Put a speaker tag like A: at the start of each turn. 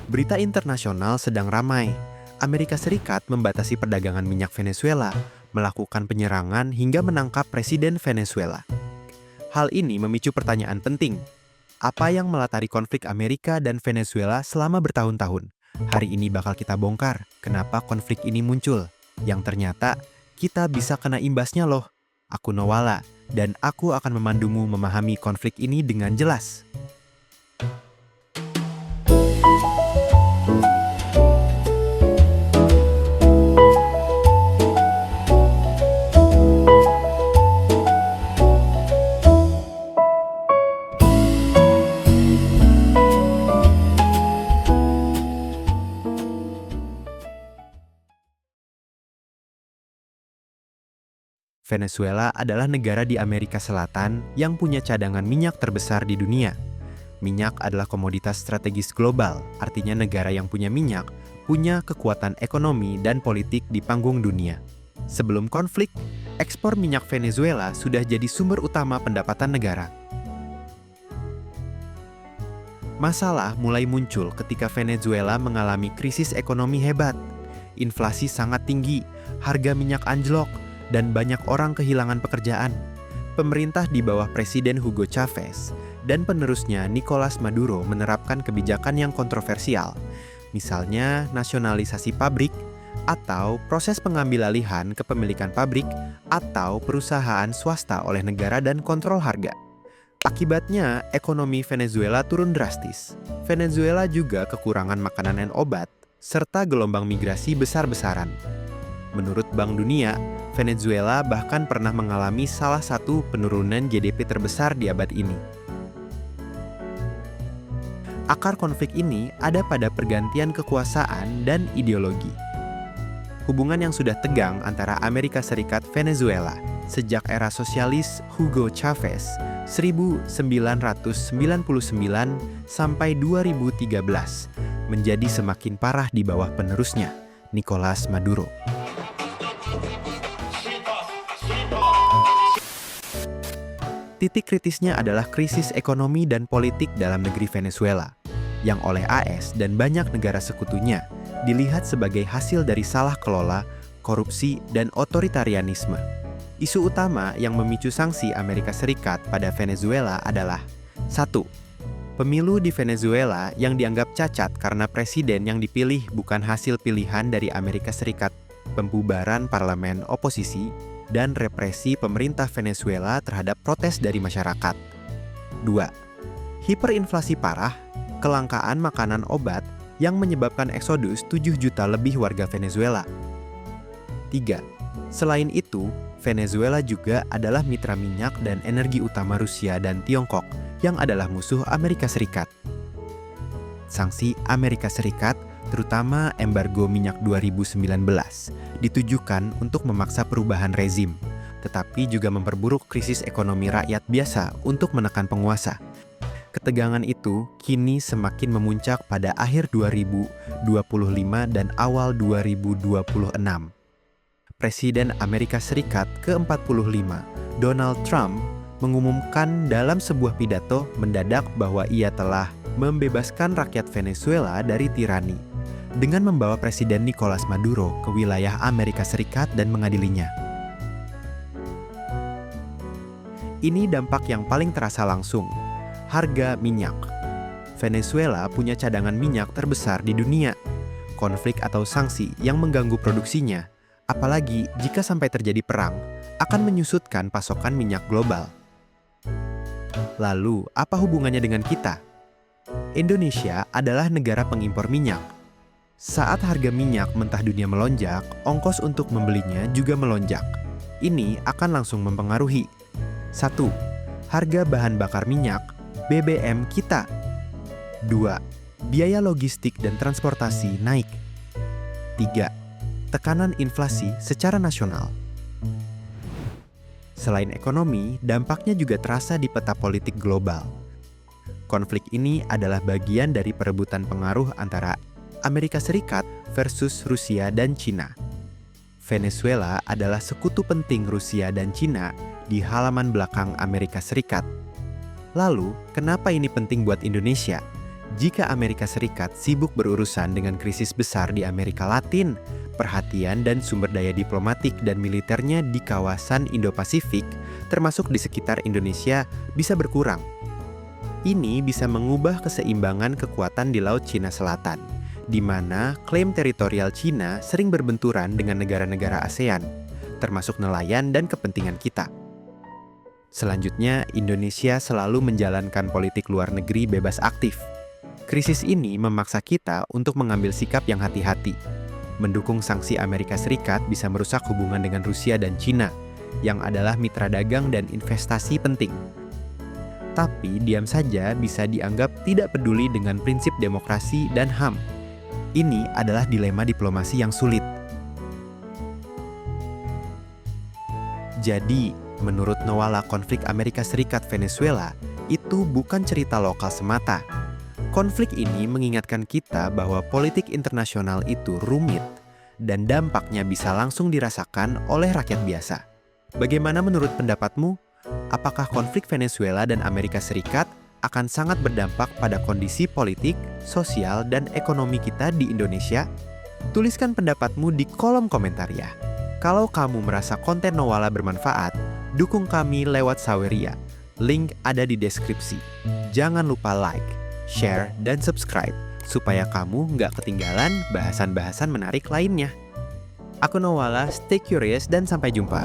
A: Berita internasional sedang ramai. Amerika Serikat membatasi perdagangan minyak Venezuela, melakukan penyerangan hingga menangkap Presiden Venezuela. Hal ini memicu pertanyaan penting. Apa yang melatari konflik Amerika dan Venezuela selama bertahun-tahun? Hari ini bakal kita bongkar kenapa konflik ini muncul. Yang ternyata kita bisa kena imbasnya loh. Aku Nowala, dan aku akan memandumu memahami konflik ini dengan jelas. Venezuela adalah negara di Amerika Selatan yang punya cadangan minyak terbesar di dunia. Minyak adalah komoditas strategis global, artinya negara yang punya minyak punya kekuatan ekonomi dan politik di panggung dunia. Sebelum konflik, ekspor minyak Venezuela sudah jadi sumber utama pendapatan negara. Masalah mulai muncul ketika Venezuela mengalami krisis ekonomi hebat. Inflasi sangat tinggi, harga minyak anjlok, dan banyak orang kehilangan pekerjaan. Pemerintah di bawah Presiden Hugo Chavez dan penerusnya Nicolas Maduro menerapkan kebijakan yang kontroversial, misalnya nasionalisasi pabrik atau proses pengambilalihan kepemilikan pabrik atau perusahaan swasta oleh negara dan kontrol harga. Akibatnya, ekonomi Venezuela turun drastis. Venezuela juga kekurangan makanan dan obat, serta gelombang migrasi besar-besaran. Menurut Bank Dunia, Venezuela bahkan pernah mengalami salah satu penurunan GDP terbesar di abad ini. Akar konflik ini ada pada pergantian kekuasaan dan ideologi. Hubungan yang sudah tegang antara Amerika Serikat Venezuela sejak era sosialis Hugo Chavez 1999 sampai 2013 menjadi semakin parah di bawah penerusnya, Nicolas Maduro. Titik kritisnya adalah krisis ekonomi dan politik dalam negeri Venezuela, yang oleh AS dan banyak negara sekutunya dilihat sebagai hasil dari salah kelola, korupsi, dan otoritarianisme. Isu utama yang memicu sanksi Amerika Serikat pada Venezuela adalah 1. Pemilu di Venezuela yang dianggap cacat karena presiden yang dipilih bukan hasil pilihan dari Amerika Serikat, pembubaran parlemen oposisi, dan represi pemerintah Venezuela terhadap protes dari masyarakat. 2. Hiperinflasi parah, kelangkaan makanan obat yang menyebabkan eksodus 7 juta lebih warga Venezuela. 3. Selain itu, Venezuela juga adalah mitra minyak dan energi utama Rusia dan Tiongkok yang adalah musuh Amerika Serikat. Sanksi Amerika Serikat, terutama embargo minyak 2019, ditujukan untuk memaksa perubahan rezim, tetapi juga memperburuk krisis ekonomi rakyat biasa untuk menekan penguasa. Ketegangan itu kini semakin memuncak pada akhir 2025 dan awal 2026. Presiden Amerika Serikat ke-45, Donald Trump, mengumumkan dalam sebuah pidato mendadak bahwa ia telah membebaskan rakyat Venezuela dari tirani, dengan membawa Presiden Nicolas Maduro ke wilayah Amerika Serikat dan mengadilinya. Ini dampak yang paling terasa langsung, harga minyak. Venezuela punya cadangan minyak terbesar di dunia. Konflik atau sanksi yang mengganggu produksinya, apalagi jika sampai terjadi perang, akan menyusutkan pasokan minyak global. Lalu, apa hubungannya dengan kita? Indonesia adalah negara pengimpor minyak. Saat harga minyak mentah dunia melonjak, ongkos untuk membelinya juga melonjak. Ini akan langsung mempengaruhi 1. Harga bahan bakar minyak, BBM kita. 2. Biaya logistik dan transportasi naik. 3. Tekanan inflasi secara nasional. Selain ekonomi, dampaknya juga terasa di peta politik global. Konflik ini adalah bagian dari perebutan pengaruh antara Amerika Serikat versus Rusia dan Cina. Venezuela adalah sekutu penting Rusia dan Cina di halaman belakang Amerika Serikat. Lalu, kenapa ini penting buat Indonesia? Jika Amerika Serikat sibuk berurusan dengan krisis besar di Amerika Latin, perhatian dan sumber daya diplomatik dan militernya di kawasan Indo-Pasifik, termasuk di sekitar Indonesia, bisa berkurang. Ini bisa mengubah keseimbangan kekuatan di Laut Cina Selatan, di mana klaim teritorial Cina sering berbenturan dengan negara-negara ASEAN, termasuk nelayan dan kepentingan kita. Selanjutnya, Indonesia selalu menjalankan politik luar negeri bebas aktif. Krisis ini memaksa kita untuk mengambil sikap yang hati-hati. Mendukung sanksi Amerika Serikat bisa merusak hubungan dengan Rusia dan Cina, yang adalah mitra dagang dan investasi penting. Tapi diam saja bisa dianggap tidak peduli dengan prinsip demokrasi dan HAM. Ini adalah dilema diplomasi yang sulit. Jadi, menurut Noala, konflik Amerika Serikat-Venezuela itu bukan cerita lokal semata. Konflik ini mengingatkan kita bahwa politik internasional itu rumit dan dampaknya bisa langsung dirasakan oleh rakyat biasa. Bagaimana menurut pendapatmu? Apakah konflik Venezuela dan Amerika Serikat akan sangat berdampak pada kondisi politik, sosial, dan ekonomi kita di Indonesia? Tuliskan pendapatmu di kolom komentar ya. Kalau kamu merasa konten Noala bermanfaat, dukung kami lewat Saweria. Link ada di deskripsi. Jangan lupa like, share, dan subscribe supaya kamu nggak ketinggalan bahasan-bahasan menarik lainnya. Aku Noala, stay curious dan sampai jumpa.